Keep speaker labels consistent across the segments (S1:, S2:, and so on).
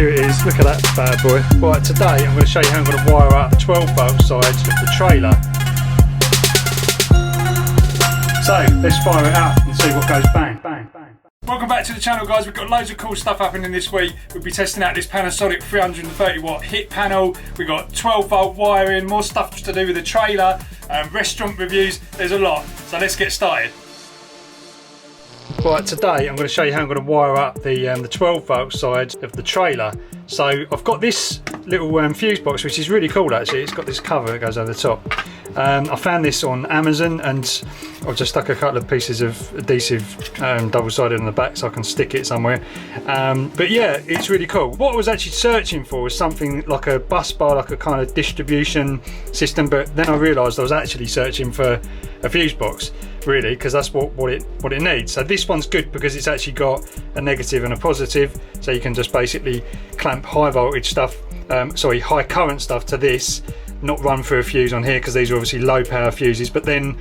S1: here it is, look at that bad boy. Right, today I'm going to show you how I'm going to wire up the 12 volt sides of the trailer. So let's fire it up and see what goes bang, bang, bang. Welcome back to the channel, guys. We've got loads of cool stuff happening this week. We'll be testing out this Panasonic 330 watt hit panel. We've got 12 volt wiring, more stuff to do with the trailer, restaurant reviews, there's a lot. So let's get started. Right, today I'm going to show you how I'm going to wire up the 12 volt side of the trailer. So I've got this little fuse box, which is really cool actually. It's got this cover that goes over the top. I found this on Amazon and I've just stuck a couple of pieces of adhesive double-sided on the back so I can stick it somewhere. But yeah, it's really cool. What I was actually searching for was something like a bus bar, like a kind of distribution system, but then I realised I was actually searching for a fuse box, really, because that's what it needs. So this one's good because it's actually got a negative and a positive, so you can just basically clamp high voltage stuff, high current stuff to this, not run through a fuse on here because these are obviously low power fuses, but then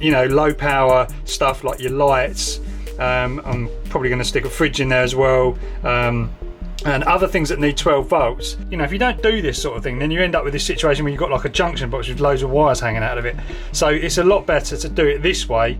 S1: you know, low power stuff like your lights, I'm probably going to stick a fridge in there as well, and other things that need 12 volts. You know, if you don't do this sort of thing, then you end up with this situation where you've got like a junction box with loads of wires hanging out of it. So it's a lot better to do it this way.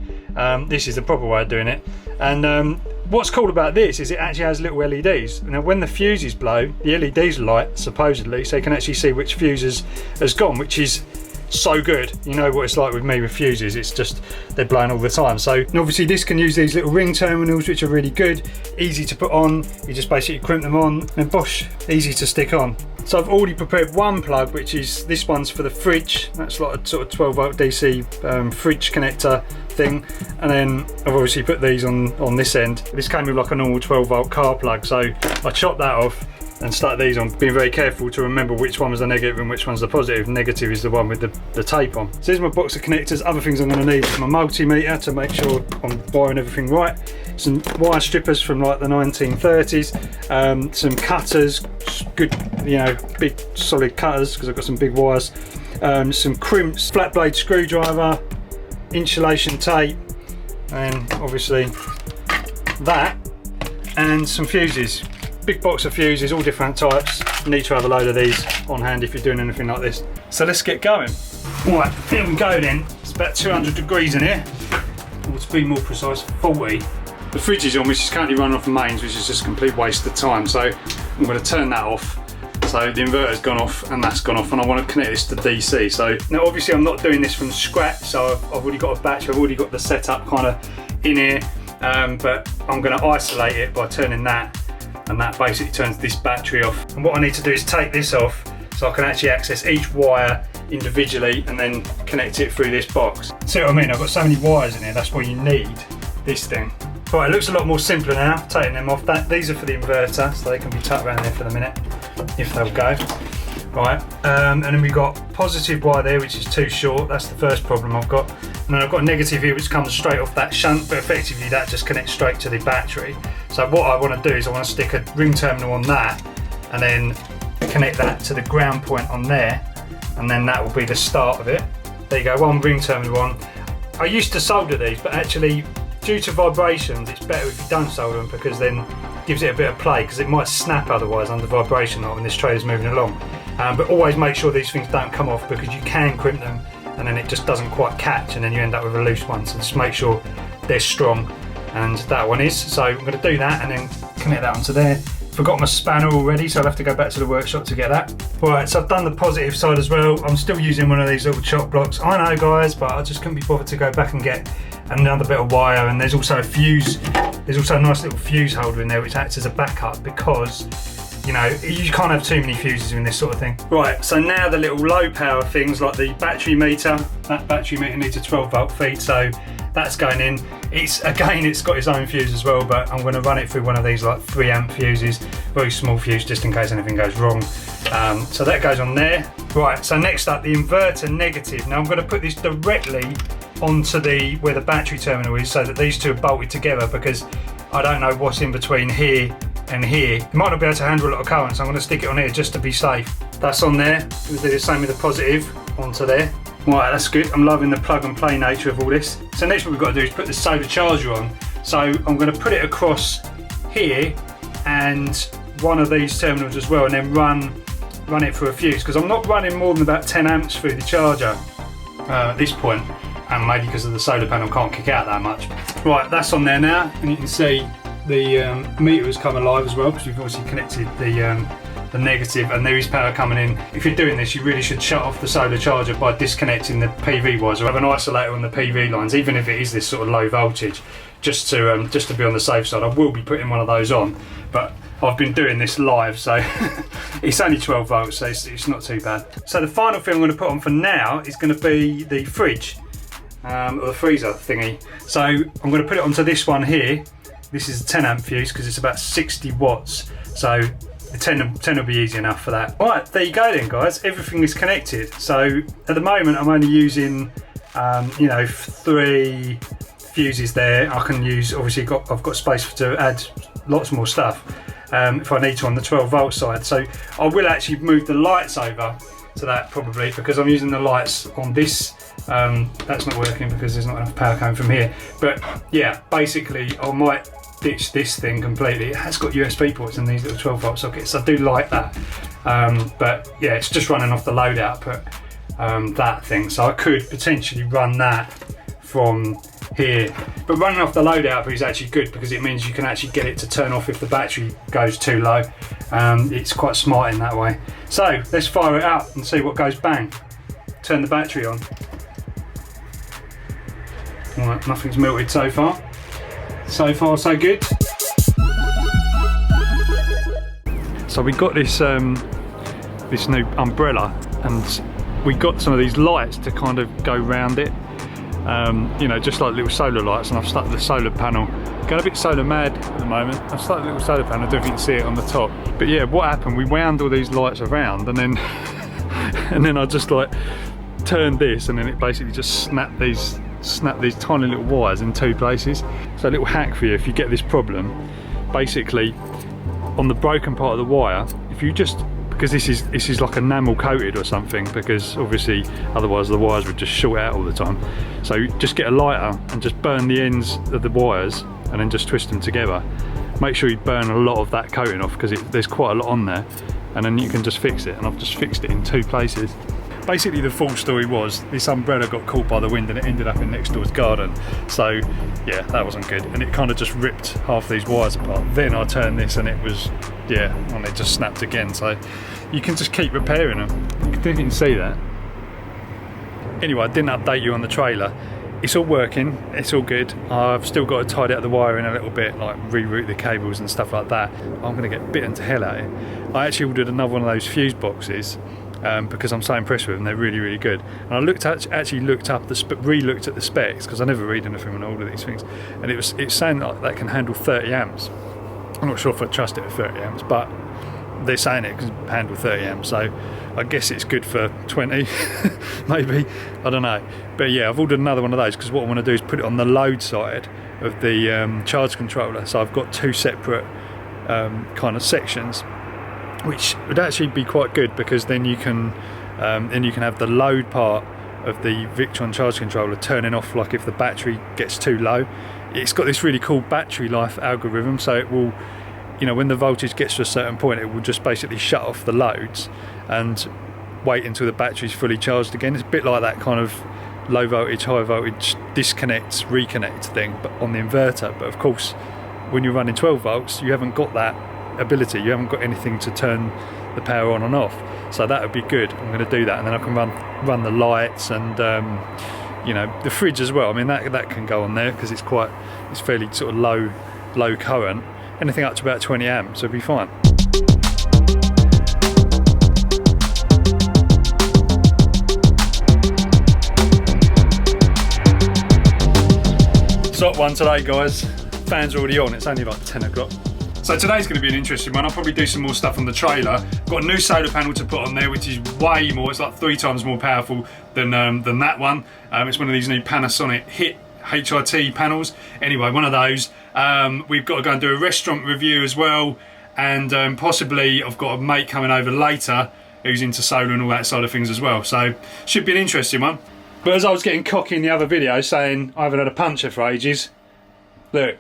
S1: This is the proper way of doing it. And what's cool about this is it actually has little LEDs. Now when the fuses blow, the LEDs light supposedly, so you can actually see which fuse has gone, which is so good. You know what it's like with me with fuses, it's just they're blowing all the time. So and obviously this can use these little ring terminals, which are really good, easy to put on. You just basically crimp them on and bosh, easy to stick on. So I've already prepared one plug, which is this one's for the fridge. That's like a sort of 12 volt DC fridge connector thing, and then I've obviously put these on this end. This came with like a normal 12 volt car plug, so I chopped that off and stuck these on, being very careful to remember which one was the negative and which one's the positive. Negative is the one with the tape on. So here's my box of connectors. Other things I'm going to need is my multimeter to make sure I'm wiring everything right, some wire strippers from like the 1930s, some cutters, good, you know, big solid cutters because I've got some big wires, some crimps, flat blade screwdriver, insulation tape, and obviously that, and some fuses. Big box of fuses, all different types. You need to have a load of these on hand if you're doing anything like this. So let's get going. Right, here we go then. It's about 200 degrees in here, or to be more precise, 40. The fridge is on, which is currently running off mains, which is just a complete waste of time. So I'm going to turn that off. So the inverter's gone off and that's gone off, and I want to connect this to DC. So now obviously I'm not doing this from scratch, so I've already got a battery, I've already got the setup kind of in here, but I'm going to isolate it by turning that, and that basically turns this battery off. And what I need to do is take this off so I can actually access each wire individually and then connect it through this box. See what I mean? I've got so many wires in here, that's why you need this thing. Right, it looks a lot more simpler now, taking them off. These are for the inverter, so they can be tucked around there for the minute, if they'll go. Right, and then we've got positive wire there, which is too short. That's the first problem I've got. And then I've got a negative here, which comes straight off that shunt, but effectively that just connects straight to the battery. So what I want to do is I want to stick a ring terminal on that, and then connect that to the ground point on there, and then that will be the start of it. There you go, one ring terminal on. I used to solder these, but actually, due to vibrations, it's better if you don't solder them, because then it gives it a bit of play, because it might snap otherwise under vibration like when this trailer's moving along. But always make sure these things don't come off, because you can crimp them and then it just doesn't quite catch, and then you end up with a loose one. So just make sure they're strong, and that one is. So I'm going to do that and then connect that onto there. Forgot my spanner already, so I'll have to go back to the workshop to get that. Right, so I've done the positive side as well. I'm still using one of these little chop blocks. I know, guys, but I just couldn't be bothered to go back and get another bit of wire. And there's also a fuse. There's also a nice little fuse holder in there which acts as a backup, because you know, you can't have too many fuses in this sort of thing. Right, so now the little low power things like the battery meter. That battery meter needs a 12 volt feed, so that's going in. It's got its own fuse as well, but I'm going to run it through one of these like 3 amp fuses, very small fuse, just in case anything goes wrong. So that goes on there. Right, so next up, the inverter negative. Now I'm going to put this directly onto where the battery terminal is, so that these two are bolted together, because I don't know what's in between here and here. You might not be able to handle a lot of current, so I'm going to stick it on here just to be safe. That's on there. We'll do the same with the positive onto there. Right, that's good. I'm loving the plug and play nature of all this. So next what we've got to do is put the solar charger on. So I'm going to put it across here and one of these terminals as well and then run it through a fuse, because I'm not running more than about 10 amps through the charger at this point, and maybe because of the solar panel can't kick out that much. Right, that's on there now, and you can see the meter has come alive as well, because we've obviously connected the negative, and there is power coming in. If you're doing this, you really should shut off the solar charger by disconnecting the PV wires, or have an isolator on the PV lines, even if it is this sort of low voltage, just to be on the safe side. I will be putting one of those on, but I've been doing this live, so it's only 12 volts, so it's not too bad. So the final thing I'm going to put on for now is going to be the fridge, or the freezer thingy. So I'm going to put it onto this one here. This is a 10 amp fuse because it's about 60 watts. So the 10 will be easy enough for that. Right, there you go then, guys. Everything is connected. So at the moment I'm only using, 3 fuses there. I can use, obviously I've got space to add lots more stuff if I need to on the 12 volt side. So I will actually move the lights over to that probably, because I'm using the lights on this. That's not working because there's not enough power coming from here. But yeah, basically I might ditch this thing completely. It has got USB ports in these little 12 volt sockets, so I do like that. But yeah, it's just running off the load output, that thing. So I could potentially run that from here, but running off the load output is actually good because it means you can actually get it to turn off if the battery goes too low. It's quite smart in that way. So let's fire it up and see what goes bang. Turn the battery on. Right, nothing's melted so far. So far so good. So we got this this new umbrella, and we got some of these lights to kind of go round it. Just like little solar lights, and I've stuck the solar panel. Going a bit solar mad at the moment. I've stuck the little solar panel, I don't know if you can see it on the top. But yeah, what happened, we wound all these lights around, and then and then I just like turned this, and then it basically just snapped these tiny little wires in 2 places. So a little hack for you if you get this problem. Basically, on the broken part of the wire, if you just, because this is like enamel coated or something, because obviously otherwise the wires would just short out all the time. So just get a lighter and just burn the ends of the wires and then just twist them together. Make sure you burn a lot of that coating off, because there's quite a lot on there, and then you can just fix it. And I've just fixed it in 2 places. Basically the full story was this umbrella got caught by the wind and it ended up in next door's garden. So yeah, that wasn't good, and it kind of just ripped half these wires apart. Then I turned this and it was, yeah, and it just snapped again. So you can just keep repairing them. You can see that. Anyway, I didn't update you on the trailer. It's all working, it's all good. I've still got to tidy up the wiring a little bit, like reroute the cables and stuff like that. I'm going to get bitten to hell at it. I actually ordered another one of those fuse boxes because I'm so impressed with them. They're really, really good. And I actually looked up re-looked at the specs, because I never read anything when I order these things, and it's saying like that can handle 30 amps. I'm not sure if I trust it at 30 amps, but they're saying it can handle 30 amps, so I guess it's good for 20 maybe, I don't know. But yeah, I've ordered another one of those because what I want to do is put it on the load side of the charge controller. So I've got 2 separate kind of sections, which would actually be quite good, because then you can have the load part of the Victron charge controller turning off, like if the battery gets too low. It's got this really cool battery life algorithm, so it will, when the voltage gets to a certain point, it will just basically shut off the loads and wait until the battery's fully charged again. It's a bit like that kind of low voltage, high voltage disconnect, reconnect thing, but on the inverter. But of course, when you're running 12 volts, you haven't got that ability. You haven't got anything to turn the power on and off. So that would be good. I'm going to do that, and then I can run the lights and the fridge as well. I mean, that can go on there because it's fairly sort of low current. Anything up to about 20 amps would be fine. Top one today, guys. Fans are already on. It's only like 10 o'clock. So today's going to be an interesting one. I'll probably do some more stuff on the trailer. Got a new solar panel to put on there, which is way more. It's like 3 times more powerful than that one. It's one of these new Panasonic HIT panels. Anyway, one of those. We've got to go and do a restaurant review as well, and possibly I've got a mate coming over later who's into solar and all that side of things as well. So should be an interesting one. But as I was getting cocky in the other video saying I haven't had a puncture for ages, look,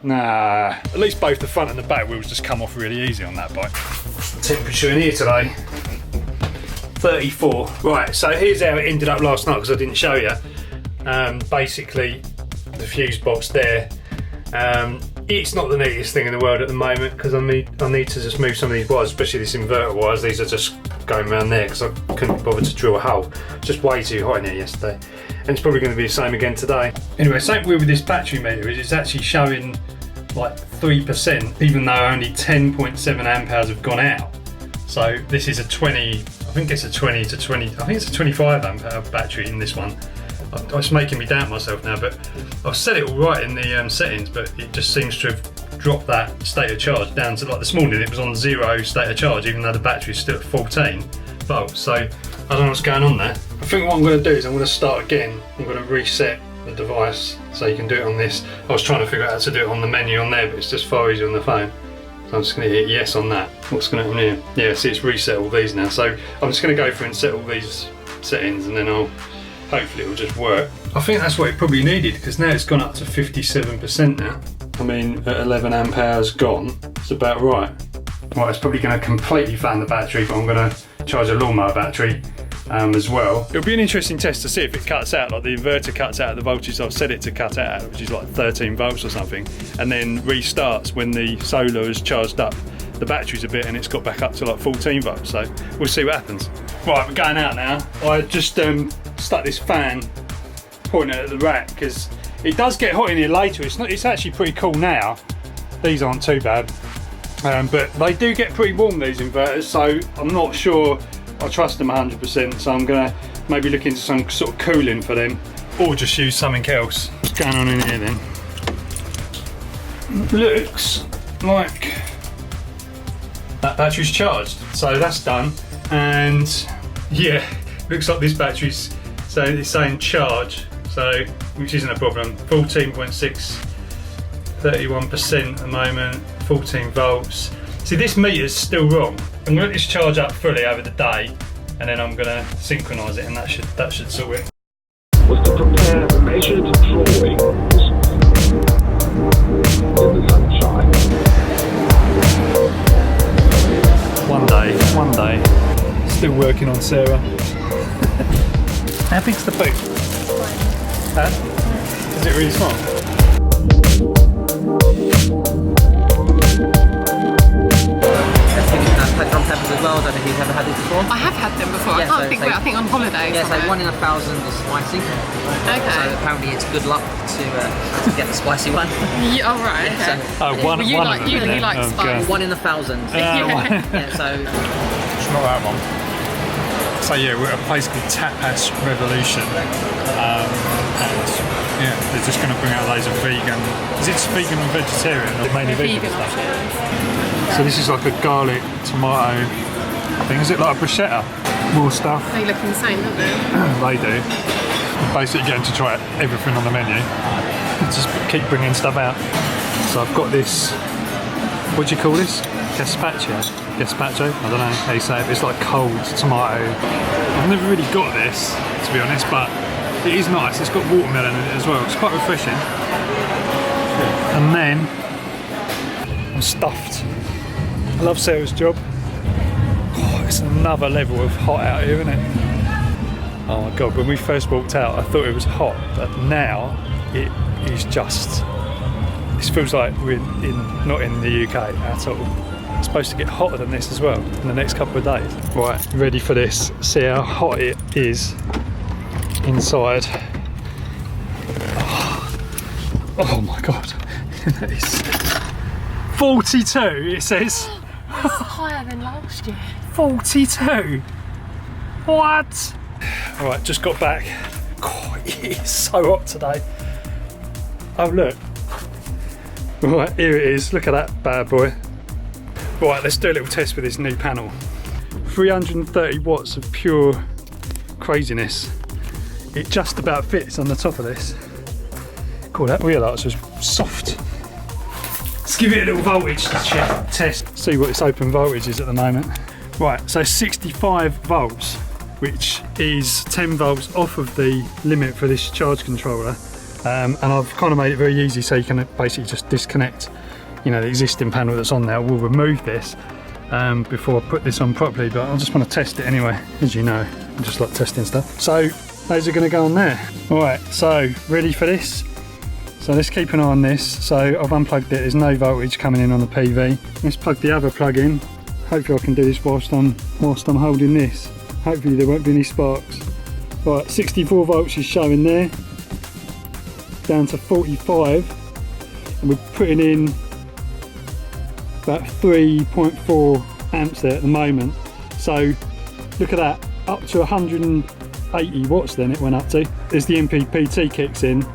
S1: Nah, at least both the front and the back wheels just come off really easy on that bike. Temperature in here today, 34. Right, so here's how it ended up last night because I didn't show you. Basically, the fuse box there. It's not the neatest thing in the world at the moment because I need to just move some of these wires, especially this inverter wires. These are just going around there because I couldn't bother to drill a hole. Just way too hot in here yesterday. And it's probably going to be the same again today. Anyway, same with this battery meter is it's actually showing like 3%, even though only 10.7 amp hours have gone out. So this is a 20, I think it's a 20 to 20, I think it's a 25 amp hour battery in this one. It's making me doubt myself now, but I've set it all right in the settings, but it just seems to have dropped that state of charge down to, like this morning it was on 0 state of charge, even though the battery's still at 14 volts. So I don't know what's going on there. I think what I'm going to do is I'm going to start again. I'm going to reset the device so you can do it on this. I was trying to figure out how to do it on the menu on there, but it's just far easier on the phone. So I'm just going to hit yes on that. What's going to happen here? Yeah, see, it's reset all these now. So I'm just going to go through and set all these settings, and then hopefully it'll just work. I think that's what it probably needed, because now it's gone up to 57% now. I mean, at 11 amp hours gone, it's about right. Right, it's probably going to completely fan the battery, but I'm going to charge a lawnmower battery as well. It'll be an interesting test to see if it cuts out, like the inverter cuts out the voltage I've set it to cut out, which is like 13 volts or something, and then restarts when the solar has charged up the batteries a bit and it's got back up to like 14 volts. So we'll see what happens. Right, we're going out now. I just stuck this fan pointing at the rack because it does get hot in here later. It's actually pretty cool now. These aren't too bad, but they do get pretty warm, these inverters, so I'm not sure I trust them 100%, so I'm gonna maybe look into some sort of cooling for them, or just use something else. What's going on in here then? Looks like that battery's charged, so that's done. And yeah, looks like this battery's, so it's saying charge, so which isn't a problem. 14.6, 31% at the moment, 14 volts. See, this meter's still wrong. I'm gonna let this charge up fully over the day, and then I'm gonna synchronise it, and that should sort it.
S2: Was to prepare measured drawings in the sunshine.
S1: One day. Still working on Sarah. How big's the boot? Huh? Is it really small?
S3: Drum peppers as well. I don't know if you've ever had these before.
S4: I have had them before.
S3: Yeah,
S4: I can't think where. I think on holiday.
S3: Yeah, so 1 in 1,000 is spicy.
S4: Okay.
S3: So apparently it's good luck to get the spicy one.
S4: Yeah, oh right. Okay.
S1: Oh, one
S4: you
S1: of
S4: like,
S1: them.
S4: you like
S1: Oh,
S4: spice.
S3: 1 in 1,000. Yeah, so
S5: It's not that one. So yeah, we're at a place called Tapas Revolution, and yeah, they're just going to bring out loads of vegan. Is it vegan and vegetarian, or mainly vegan stuff? So this is like a garlic tomato thing. Is it like a bruschetta? More stuff.
S4: They look insane, don't they?
S5: They do. Basically, getting to try everything on the menu. Just keep bringing stuff out. So I've got this. What do you call this? Gazpacho? Gazpacho? I don't know how you say it. It's like cold tomato. I've never really got this, to be honest, but it is nice. It's got watermelon in it as well. It's quite refreshing. And then I'm stuffed. I love Sarah's job. Oh, it's another level of hot out here, isn't it? Oh my god, when we first walked out I thought it was hot, but now it is just, this feels like we're not in the UK at all. It's supposed to get hotter than this as well in the next couple of days. Right, ready for this. See how hot it is inside. Oh my god. That is 42 it says.
S4: It's higher than last year.
S5: 42? What? Alright, just got back. God, it is so hot today. Oh look. Right, here it is. Look at that bad boy. Right, let's do a little test with this new panel. 330 watts of pure craziness. It just about fits on the top of this. Cool, that wheel arch was soft. Let's give it a little voltage test. See what its open voltage is at the moment. Right, so 65 volts, which is 10 volts off of the limit for this charge controller.
S1: and I've kind of made it very easy, so you can basically just disconnect, you know, the existing panel that's on there. We'll remove this before I put this on properly, but I just want to test it anyway. As you know, I just like testing stuff. So those are going to go on there. All right, so ready for this? So let's keep an eye on this. So I've unplugged it, there's no voltage coming in on the PV. Let's plug the other plug in. Hopefully I can do this whilst I'm holding this. Hopefully there won't be any sparks. Right, 64 volts is showing there, down to 45, and we're putting in about 3.4 amps there at the moment. So look at that, up to 180 watts then it went up to. As the MPPT kicks in,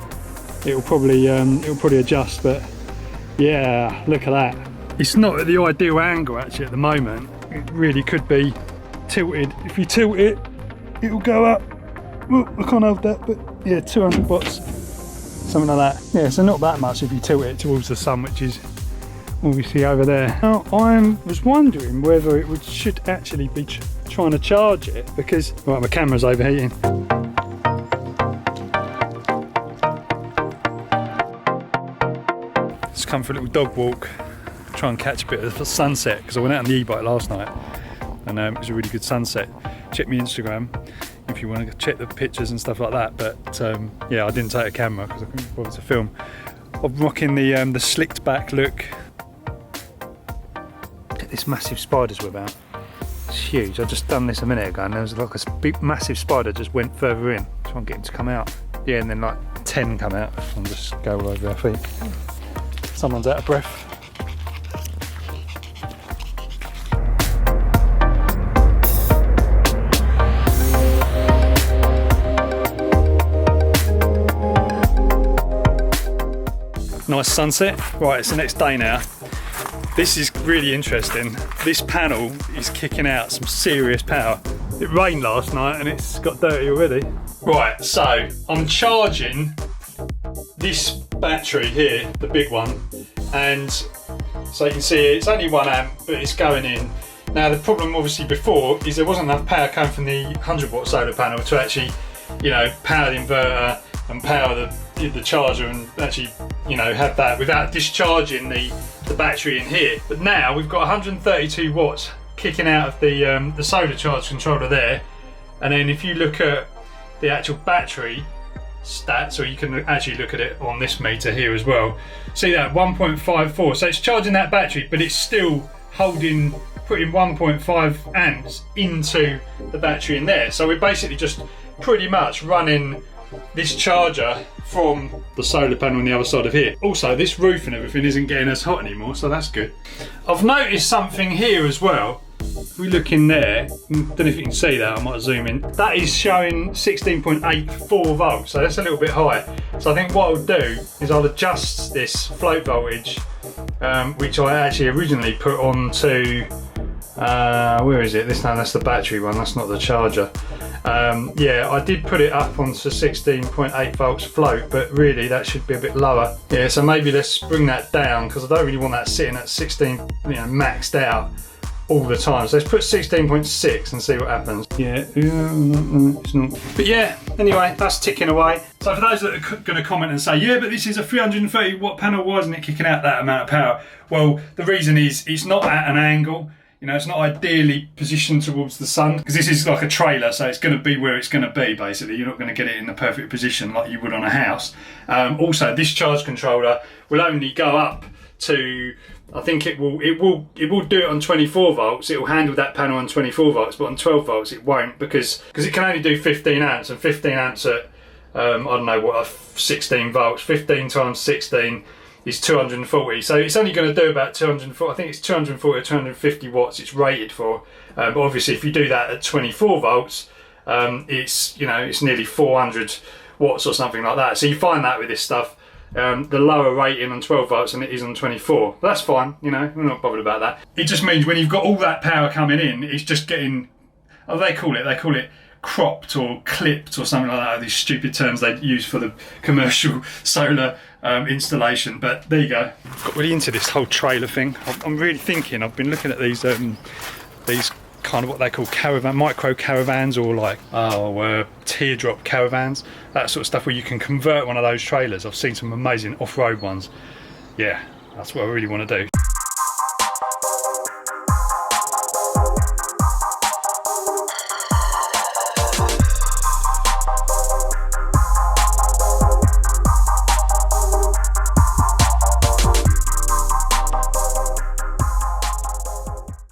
S1: it'll probably adjust, but yeah, look at that. It's not at the ideal angle actually at the moment. It really could be tilted. If you tilt it, it'll go up. Oh, I can't hold that, but yeah, 200 watts, something like that. Yeah, so not that much if you tilt it towards the sun, which is what we see over there. Now, I was wondering whether it should actually be trying to charge it, because, right, my camera's overheating. Just come for a little dog walk, try and catch a bit of the sunset, because I went out on the e-bike last night and it was a really good sunset. Check my Instagram if you want to check the pictures and stuff like that, but yeah, I didn't take a camera because I couldn't bother to film. I'm rocking the slicked back look. Look at this massive spider's web out. It's huge. I just done this a minute ago and there was like a big massive spider just went further in. Try and get him to come out. Yeah, and then like 10 come out and just go all over our feet. Someone's out of breath. Nice sunset. Right, it's the next day now. This is really interesting. This panel is kicking out some serious power. It rained last night and it's got dirty already. Right, so I'm charging this battery here, the big one, and so you can see it's only 1 amp, but it's going in. Now the problem obviously before is there wasn't enough power coming from the 100 watt solar panel to actually, you know, power the inverter and power the charger and actually, you know, have that without discharging the battery in here. But now we've got 132 watts kicking out of the solar charge controller there, and then if you look at the actual battery stats, or you can actually look at it on this meter here as well, see that 1.54, so it's charging that battery, but it's still putting 1.5 amps into the battery in there. So we're basically just pretty much running this charger from the solar panel on the other side of here. Also, this roof and everything isn't getting as hot anymore, so that's good. I've noticed something here as well. If we look in there, I don't know if you can see that, I might zoom in. That is showing 16.84 volts, so that's a little bit high. So I think what I'll do is I'll adjust this float voltage, which I actually originally put on to, where is it? That's the battery one, that's not the charger. Yeah, I did put it up onto 16.8 volts float, but really that should be a bit lower. Yeah, so maybe let's bring that down, because I don't really want that sitting at 16, you know, maxed out all the time. So let's put 16.6 and see what happens. Yeah, it's not. But yeah, anyway, that's ticking away. So for those that are going to comment and say, yeah, but this is a 330 watt panel, why isn't it kicking out that amount of power? Well, the reason is it's not at an angle. You know, it's not ideally positioned towards the sun, because this is like a trailer, so it's going to be where it's going to be, basically. You're not going to get it in the perfect position like you would on a house. Also, this charge controller will only go up to, I think it will do it on 24 volts. It will handle that panel on 24 volts, but on 12 volts it won't, because it can only do 15 amps, and 15 amps at, I don't know what, 16 volts, 15 times 16 is 240, so it's only going to do about 240. I think it's 240 or 250 watts it's rated for. But obviously, if you do that at 24 volts, it's, you know, it's nearly 400 watts or something like that. So you find that with this stuff, the lower rating on 12 volts than it is on 24. But that's fine, you know, we're not bothered about that. It just means when you've got all that power coming in, it's just getting, they call it cropped or clipped or something like that, these stupid terms they use for the commercial solar installation. But there you go. I've got really into this whole trailer thing. I'm really thinking, I've been looking at these kind of what they call micro caravans, or like teardrop caravans, that sort of stuff, where you can convert one of those trailers. I've seen some amazing off-road ones. Yeah, that's what I really want to do.